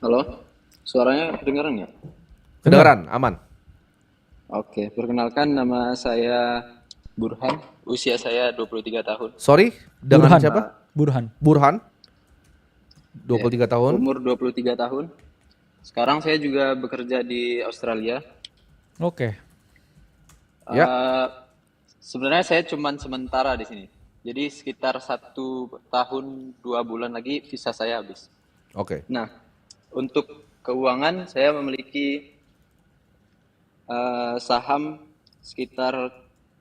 Halo, suaranya kedengaran nggak? Dengar. Kedengeran, aman. Oke, perkenalkan nama saya Burhan, usia saya 23 tahun. Sorry, dengan Burhan. siapa? Uh, Burhan. Burhan, ya, 23 tahun. umur 23 tahun. Sekarang saya juga bekerja di Australia. Oke. Ya, Uh, Sebenarnya saya cuman sementara di sini. Jadi sekitar 1 tahun 2 bulan lagi visa saya habis. oke. Nah, untuk keuangan saya memiliki saham sekitar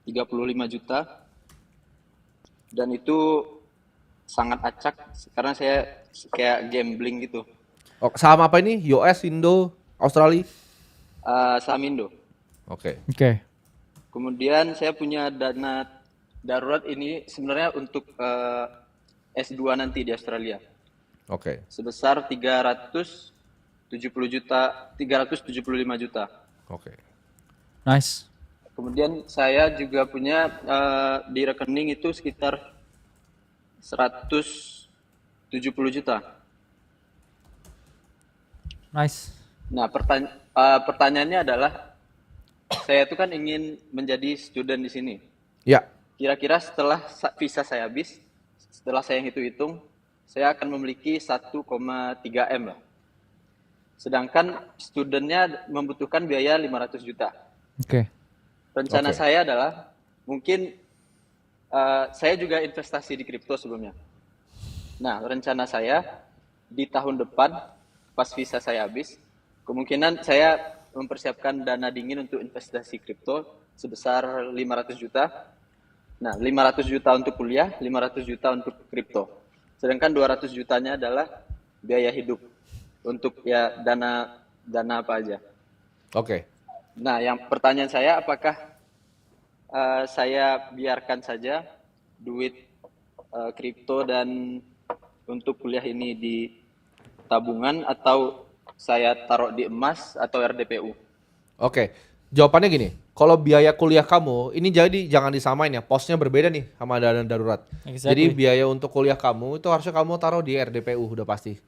35 juta dan itu sangat acak karena saya kayak gambling gitu. Oh, saham apa ini? US, Indo, Australia? Saham Indo. Oke. Oke. Kemudian saya punya dana darurat ini sebenarnya untuk S2 nanti di Australia Oke. sebesar 370 juta, 375 juta. Oke. Nice. Kemudian saya juga punya di rekening itu sekitar 170 juta. Nice. Nah, pertanyaannya adalah saya itu kan ingin menjadi student di sini. Ya, Kira-kira setelah visa saya habis, setelah saya hitung-hitung, saya akan memiliki 1,3 M lah. Sedangkan studentnya membutuhkan biaya 500 juta. Oke. Rencana oke. saya adalah mungkin saya juga investasi di kripto sebelumnya. Nah, rencana saya di tahun depan pas visa saya habis, kemungkinan saya mempersiapkan dana dingin untuk investasi kripto sebesar 500 juta. Nah, 500 juta untuk kuliah, 500 juta untuk kripto. Sedangkan 200 jutanya adalah biaya hidup untuk ya dana apa aja. Oke. Nah, yang pertanyaan saya apakah saya biarkan saja duit kripto dan untuk kuliah ini di tabungan atau saya taruh di emas atau RDPU? Oke. Jawabannya gini, kalau biaya kuliah kamu, ini jadi jangan disamain ya, posnya berbeda nih sama dana darurat. Jadi Exactly. biaya untuk kuliah kamu itu harusnya kamu taruh di RDPU udah pasti.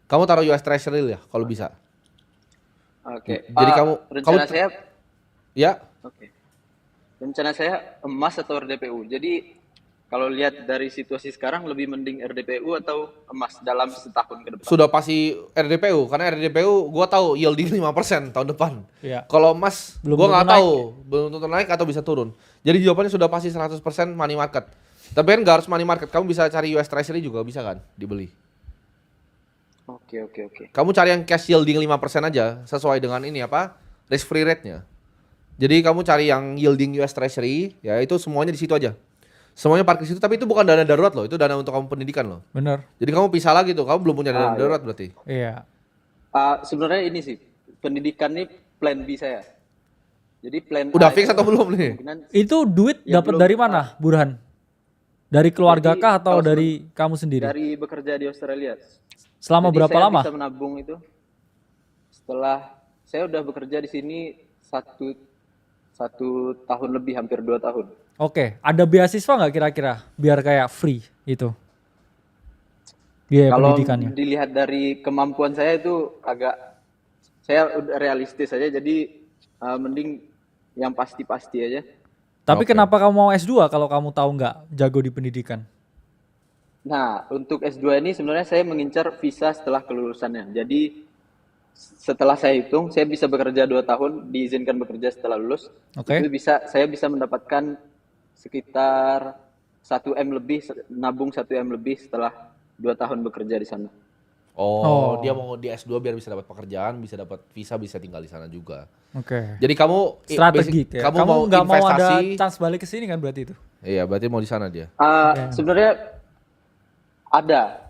Kamu taruh US Treasury ya kalau bisa. Oke, Jadi kamu rencana saya, ya. oke, rencana saya emas atau RDPU. Jadi kalau lihat dari situasi sekarang lebih mending RDPU atau emas dalam setahun ke depan. Sudah pasti RDPU karena RDPU gua tahu yielding 5% tahun depan. Iya. Kalau emas Belum gua tentu nggak naik. tahu belum tentu naik atau bisa turun. Jadi jawabannya sudah pasti 100% money market. Tapi kan nggak harus money market, kamu bisa cari US Treasury juga bisa kan dibeli. Oke, oke, oke. Kamu cari yang cash yielding 5% aja sesuai dengan ini apa? Risk free rate-nya. Jadi kamu cari yang yielding US Treasury, ya itu semuanya di situ aja. Semuanya parkir situ, tapi itu bukan dana darurat loh, itu dana untuk kamu pendidikan loh. Bener. Jadi kamu pisah lagi tuh, kamu belum punya dana Ya. darurat berarti. Iya. Sebenarnya ini sih pendidikan ini plan B saya. Jadi plan Udah A fix itu atau belum nih? kemungkinan Itu duit ya dapat belum. dari mana, Burhan? Dari keluarga Jadi kah atau kalau dari kamu sendiri? dari bekerja di Australia, Selama jadi berapa saya lama? bisa menabung itu setelah saya udah bekerja di sini satu satu tahun lebih, hampir 2 tahun. Oke. Ada beasiswa nggak kira-kira? Biar kayak free itu biaya Kalau pendidikannya. dilihat dari kemampuan saya itu agak saya udah realistis aja, jadi mending yang pasti-pasti aja. Tapi Oke. kenapa kamu mau S2 kalau kamu tahu nggak jago di pendidikan? Nah, untuk S2 ini sebenarnya saya mengincar visa setelah kelulusannya. Jadi setelah saya hitung, saya bisa bekerja 2 tahun, diizinkan bekerja setelah lulus. Oke. Itu saya bisa mendapatkan sekitar 1 M lebih, nabung 1 M lebih setelah 2 tahun bekerja di sana. Oh, dia Oh, mau di S2 biar bisa dapat pekerjaan, bisa dapat visa, bisa tinggal di sana juga. oke. Jadi kamu basic, Strategi ya. kamu Kamu mau nggak mau ada investasi. chance balik ke sini kan berarti itu? Iya, berarti mau di sana dia. Damn. Sebenarnya ada.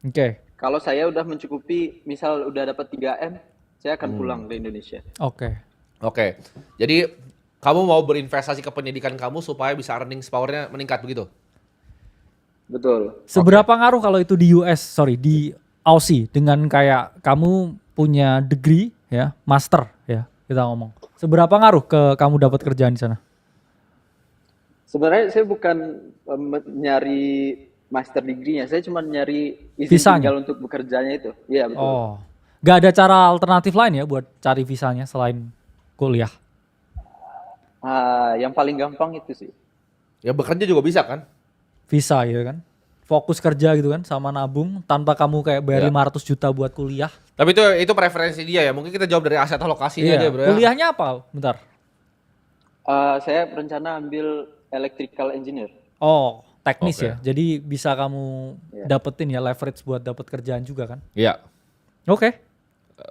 Oke. Kalau saya udah mencukupi, misal udah dapat 3 M, saya akan pulang ke Indonesia. Oke. Oke. Jadi kamu mau berinvestasi ke pendidikan kamu supaya bisa earnings power-nya meningkat begitu? Betul. Seberapa ngaruh kalau itu di US, sorry, di Aussie dengan kayak kamu punya degree ya, master ya, kita ngomong. Seberapa ngaruh ke kamu dapat kerjaan di sana? Sebenarnya saya bukan nyari master degree-nya, saya cuma nyari izin Visanya? tinggal untuk bekerjanya itu. Iya, betul. Oh. Gak ada cara alternatif lain ya buat cari visanya selain kuliah. Yang paling gampang itu sih. Ya bekerja juga bisa kan? Visa gitu kan. Fokus kerja gitu kan sama nabung tanpa kamu kayak bayar Ya. 500 juta buat kuliah. Tapi itu preferensi dia ya. Mungkin kita jawab dari aset alokasinya aja, Bro. Ya. Kuliahnya apa? Bentar. Saya berencana ambil electrical engineer. Oh, teknis Oke. ya. Jadi bisa kamu Iya. dapetin ya leverage buat dapet kerjaan juga kan. Iya. Oke.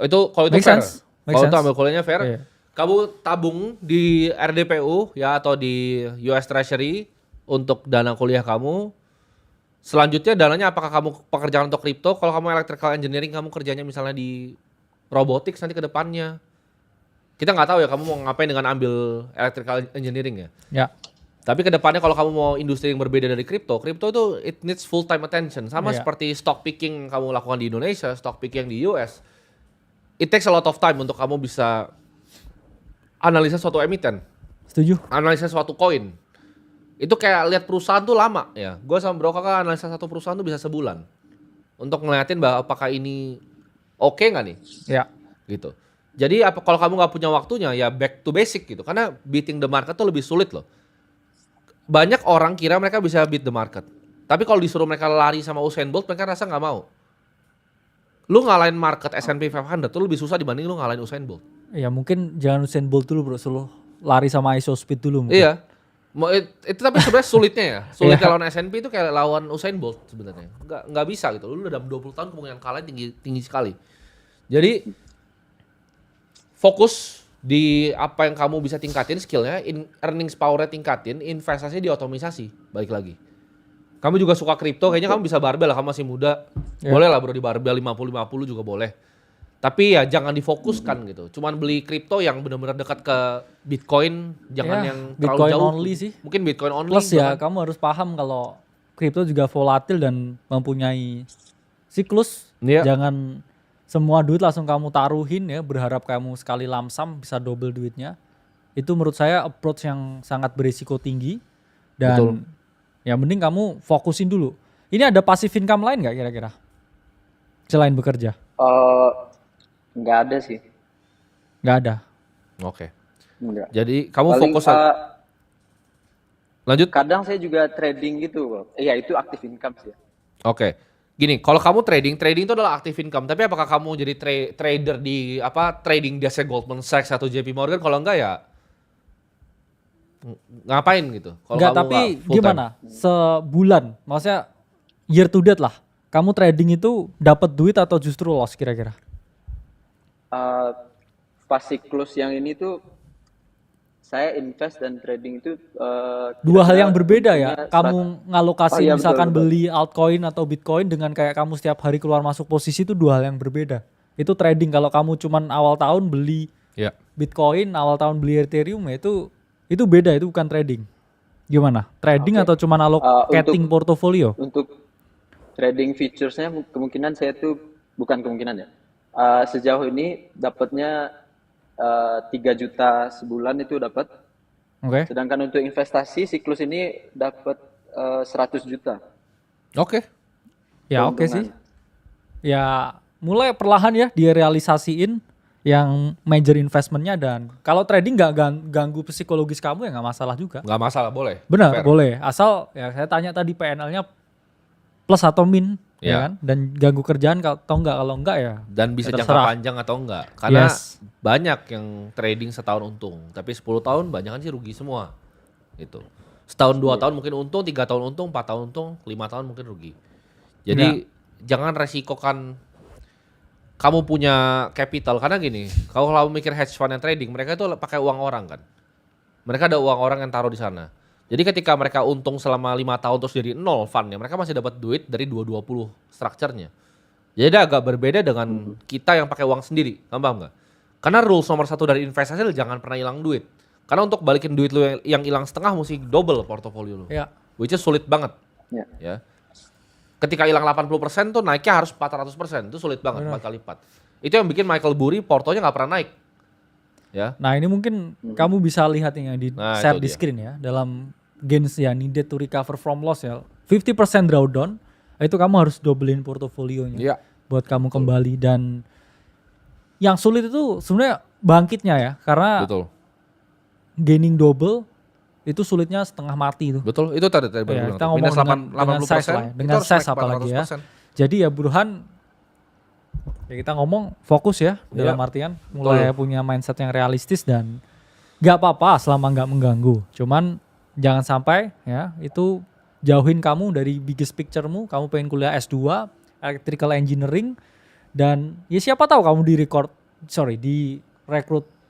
Itu kalau itu Make fair. sense. Make Kalau itu sense. ambil kuliahnya fair. Iya. Kamu tabung di RDPU ya atau di US Treasury untuk dana kuliah kamu. Selanjutnya dananya apakah kamu pekerjaan untuk kripto? Kalau kamu electrical engineering kamu kerjanya misalnya di robotics nanti ke depannya. Kita nggak tahu ya kamu mau ngapain dengan ambil electrical engineering ya. Ya. Tapi ke depannya kalau kamu mau industri yang berbeda dari kripto itu it needs full time attention. Sama Iya. seperti stock picking yang kamu lakukan di Indonesia, stock picking di US. It takes a lot of time untuk kamu bisa analisa suatu emiten, Setuju? analisa suatu koin. Itu kayak lihat perusahaan tuh lama ya. Gue sama Bro Kakak analisa satu perusahaan tuh bisa sebulan. Untuk ngeliatin bahwa apakah ini oke nggak nih Ya. gitu. Jadi kalau kamu nggak punya waktunya ya back to basic gitu. Karena beating the market tuh lebih sulit loh. Banyak orang kira mereka bisa beat the market. Tapi kalau disuruh mereka lari sama Usain Bolt mereka rasa nggak mau. Lu ngalahin market S&P 500 tuh lebih susah dibanding lu ngalahin Usain Bolt. Ya mungkin jangan Usain Bolt dulu bro, suruh lari sama ISO speed dulu mungkin. Iya. Itu tapi sebenarnya sulitnya ya. Sulitnya lawan S&P itu kayak lawan Usain Bolt sebenarnya. Nggak bisa gitu. Lu udah dalam 20 tahun kemungkinan kalah tinggi sekali. Jadi fokus di apa yang kamu bisa tingkatin skillnya, earnings power-nya tingkatin, investasi di otomisasi, balik lagi. Kamu juga suka kripto, kayaknya kamu bisa barbel lah, kamu masih muda. Ya. Boleh lah bro di barbel 50-50 juga boleh. Tapi ya jangan difokuskan gitu. Cuman beli kripto yang benar-benar dekat ke Bitcoin, jangan Ya, yang terlalu Bitcoin jauh. only sih. Mungkin Bitcoin only. Plus ya bahkan. kamu harus paham kalau kripto juga volatil dan mempunyai siklus. Iya. Jangan semua duit langsung kamu taruhin ya, berharap kamu sekali lamsam bisa double duitnya. Itu menurut saya approach yang sangat berisiko tinggi. Dan Betul. ya mending kamu fokusin dulu. Ini ada passive income lain nggak kira-kira? Selain bekerja? Nggak ada sih. Nggak ada. Oke. Nggak. Jadi kamu Paling, fokus lanjut. kadang saya juga trading gitu, Bang. Iya, itu active income sih. Oke. Gini, kalau kamu trading itu adalah active income. Tapi apakah kamu jadi trader di trading desk Goldman Sachs atau JP Morgan? Kalau enggak ya ngapain gitu? Kalau Enggak, kamu tapi nggak full gimana? Sebulan, maksudnya year to date lah. Kamu trading itu dapat duit atau justru loss kira-kira? Pas siklus yang ini tuh saya invest dan trading itu Dua hal kira-kira yang berbeda ya. untungnya Kamu ngalokasi Oh iya, misalkan betul. beli altcoin atau bitcoin dengan kayak kamu setiap hari keluar masuk posisi itu dua hal yang berbeda. Itu trading. Kalau kamu cuman awal tahun beli Ya. bitcoin, awal tahun beli ethereum ya itu beda, itu bukan trading. Gimana? Trading Oke. atau cuman allocating Untuk- portofolio? untuk trading featuresnya kemungkinan saya tuh bukan kemungkinan ya. Sejauh ini dapatnya 3 juta sebulan itu dapat. Oke. Sedangkan untuk investasi siklus ini dapat 100 juta. Oke. Ya oke keuntungan. sih. Ya mulai perlahan ya dia realisasiin yang major investmentnya, dan kalau trading nggak ganggu psikologis kamu ya nggak masalah juga. Nggak masalah, boleh. Benar, Fair. boleh. Asal ya saya tanya tadi PNL-nya plus atau min, Ya. ya kan? Dan ganggu kerjaan atau enggak, kalau enggak ya. Dan bisa Ya jangka terserah. panjang atau enggak. Karena Yes. banyak yang trading setahun untung. Tapi 10 tahun banyak kan sih rugi semua. Gitu. Setahun 2 tahun mungkin untung, 3 tahun untung, 4 tahun untung, 5 tahun mungkin rugi. Jadi jangan resikokan kamu punya capital. Karena gini, kalau kamu mikir hedge fund dan trading, mereka itu pakai uang orang kan. Mereka ada uang orang yang taruh di sana. Jadi ketika mereka untung selama 5 tahun terus jadi 0 fundnya, mereka masih dapat duit dari 220 structure-nya. Jadi agak berbeda dengan kita yang pakai uang sendiri, kamu paham nggak? Karena rules nomor 1 dari investasi adalah jangan pernah hilang duit. Karena untuk balikin duit lu yang hilang setengah mesti double portofolio lu. Ya. Which is sulit banget. Ya. Ya. Ketika hilang 80% tuh naiknya harus 400%. Itu sulit banget, 4 kali lipat. Itu yang bikin Michael Burry portonya nggak pernah naik. Ya. Nah ini mungkin kamu bisa lihat yang di Nah, share itu di dia. screen ya, dalam gains ya needed to recover from loss ya. 50% drawdown, itu kamu harus doublein portofolionya Iya. buat kamu kembali. Dan yang sulit itu sebenarnya bangkitnya ya, karena Betul. gaining double itu sulitnya setengah mati itu. Betul. Itu tadi baru Ya, bilang kita tuh. ngomong Minus dengan size lah ya, dengan itu harus size naik apalagi ya. 400%. Jadi ya Burhan, ya kita ngomong fokus ya dalam Iya. artian mulai punya mindset yang realistis dan gak apa-apa selama nggak mengganggu. Cuman jangan sampai ya itu jauhin kamu dari biggest picture-mu. Kamu pengen kuliah S2 electrical engineering dan ya siapa tahu kamu direkrut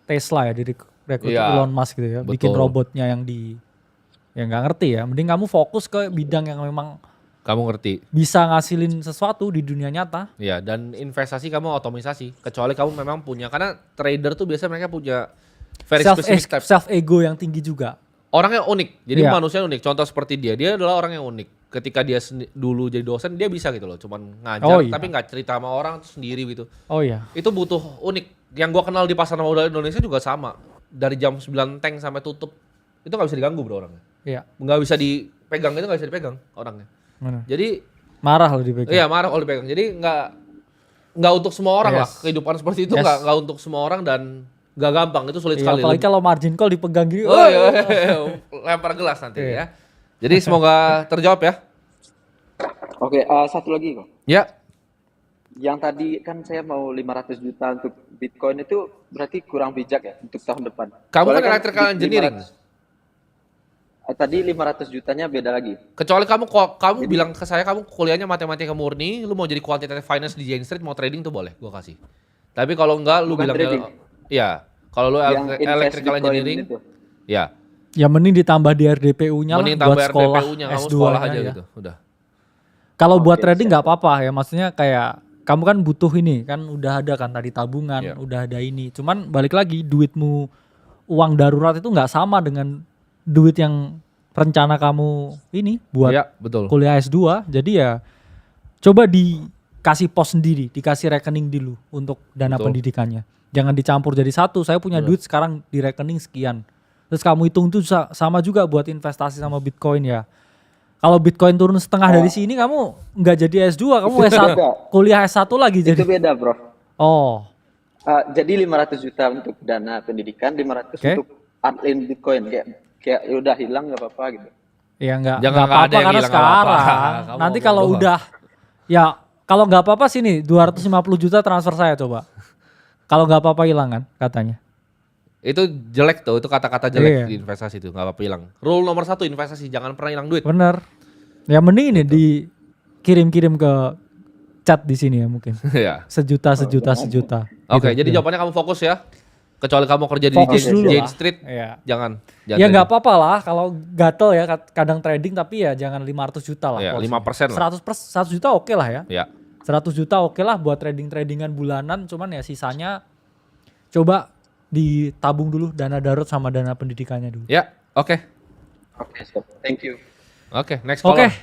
Tesla ya, direkrut Iya, Elon Musk gitu ya, bikin betul. robotnya yang nggak ngerti ya. Mending kamu fokus ke bidang yang memang Kamu ngerti. bisa ngasilin sesuatu di dunia nyata. Iya, dan investasi kamu otomisasi. Kecuali kamu memang punya, karena trader tuh biasanya mereka punya very specific type. Self ego yang tinggi juga. Orangnya unik. Jadi Iya. manusia unik. Contoh seperti dia adalah orang yang unik. Ketika dia dulu jadi dosen, dia bisa gitu loh. Cuman ngajar, Oh, iya. tapi nggak cerita sama orang tuh sendiri gitu. Oh iya. Itu butuh unik. Yang gua kenal di pasar modal Indonesia juga sama. Dari jam 9 tank sampai tutup, itu nggak bisa diganggu bro orangnya. Iya. Nggak bisa dipegang, itu nggak bisa dipegang orangnya. Benar. Jadi Marah loh dipegang. iya marah kalau dipegang. Jadi nggak untuk semua orang lah. Yes. Kehidupan seperti itu Yes. nggak untuk semua orang dan nggak gampang. Itu sulit Iya, sekali. apalagi kalau margin call dipegang gini. Oh iya, lempar gelas nanti Iya. ya. Jadi semoga terjawab ya. Oke, satu lagi kok. Ya, Yang tadi kan saya mau 500 juta untuk Bitcoin itu berarti kurang bijak ya untuk tahun depan. kamu Soalnya kan electrical di- engineering. 500 tadi 500 jutanya beda lagi. Kecuali kamu bilang ke saya kamu kuliahnya matematika murni, lu mau jadi quantitative finance di Jane Street, mau trading tuh boleh, gua kasih. Tapi kalau enggak lu Bukan bilang trading. iya, kalau lu Yang invest electrical Bitcoin engineering, itu. ya, Ya mending ditambah di RDPU-nya lah mending buat tambah sekolah RDPU-nya, kamu S2 sekolah aja ya. gitu, udah. Kalau buat Oke, trading siap. nggak apa-apa ya, maksudnya kayak kamu kan butuh ini kan udah ada kan tadi tabungan, Iya. udah ada ini. Cuman balik lagi duitmu uang darurat itu nggak sama dengan duit yang rencana kamu ini buat Iya, betul. kuliah S2. Jadi ya coba dikasih pos sendiri, dikasih rekening dulu untuk dana Betul. pendidikannya. Jangan dicampur jadi satu. Saya punya duit sekarang di rekening sekian. Terus kamu hitung tuh sama juga buat investasi sama Bitcoin ya. Kalau Bitcoin turun setengah dari sini kamu nggak jadi S2, kamu S1, beda. kuliah S1 lagi jadi. Itu beda, Bro. Oh, Jadi 500 juta untuk dana pendidikan, 500 Oke. untuk earn Bitcoin kayak ya udah hilang nggak apa-apa gitu. ya nggak Jangan nggak nggak ada apa-apa yang karena hilang, nggak sekarang apa-apa. Kamu nanti ngomong kalau doang. udah ya kalau nggak apa-apa sini 250 juta transfer saya coba. Kalau nggak apa-apa hilang kan katanya. Itu jelek tuh, itu kata-kata jelek Iya. di investasi tuh, nggak apa-apa hilang. Rule nomor 1 investasi, jangan pernah hilang duit. Bener. Ya mending ini dikirim-kirim ke chat di sini ya mungkin. Iya. Sejuta. Oke, Gitu, jadi ya. jawabannya kamu fokus ya. Kecuali kamu kerja di Fokus dulu Jane lah. Street, Iya. jangan Ya trading. nggak apa-apa lah kalau gatel ya kadang trading tapi ya jangan 500 juta lah. Iya, porsinya. 5% lah. 100 juta oke lah ya. Ya. 100 juta oke lah buat tradingan bulanan, cuman ya sisanya coba ditabung dulu dana darurat sama dana pendidikannya dulu. Ya, oke. Oke, siap. Thank you. Oke, next Oke. caller.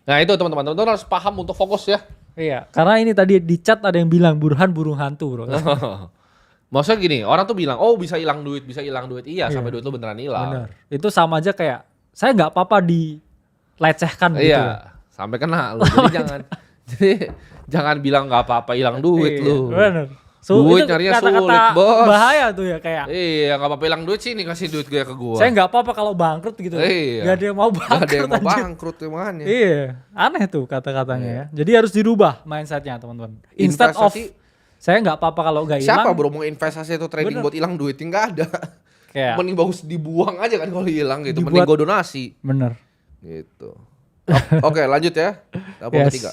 Nah, itu teman-teman harus paham untuk fokus ya. Iya, karena ini tadi di chat ada yang bilang Burhan burung hantu, Bro. Maksudnya gini, orang tuh bilang, "Oh, bisa hilang duit, bisa hilang duit." Iya, sampai duit lu beneran hilang. Bener. Itu sama aja kayak saya nggak apa-apa dilecehkan gitu ya. Iya, sampai kena lu. Jadi jangan bilang nggak apa-apa hilang duit Iya, lu. Bener. Duit itu nyarinya kata-kata sulit, Bos. bahaya tuh ya kayak. Iya, nggak apa-apa hilang duit sih, nih kasih duit gue ke gua. Saya nggak apa-apa kalau bangkrut gitu. Iya. Gak ada yang mau Nggak bangkrut. ada yang mau anjir. bangkrut makanya. Iya, aneh tuh kata-katanya ya. Jadi harus dirubah mindsetnya teman-teman. Instead of Investasi- saya nggak apa-apa kalau nggak hilang. Siapa bro mau investasi atau trading Bener. buat hilang duit? Nggak ada. Kayak Mending bagus dibuang aja kan kalau hilang gitu. Dibuat- Mending gue donasi bener. gitu. Oke, lanjut ya. Tahap Yes. ketiga.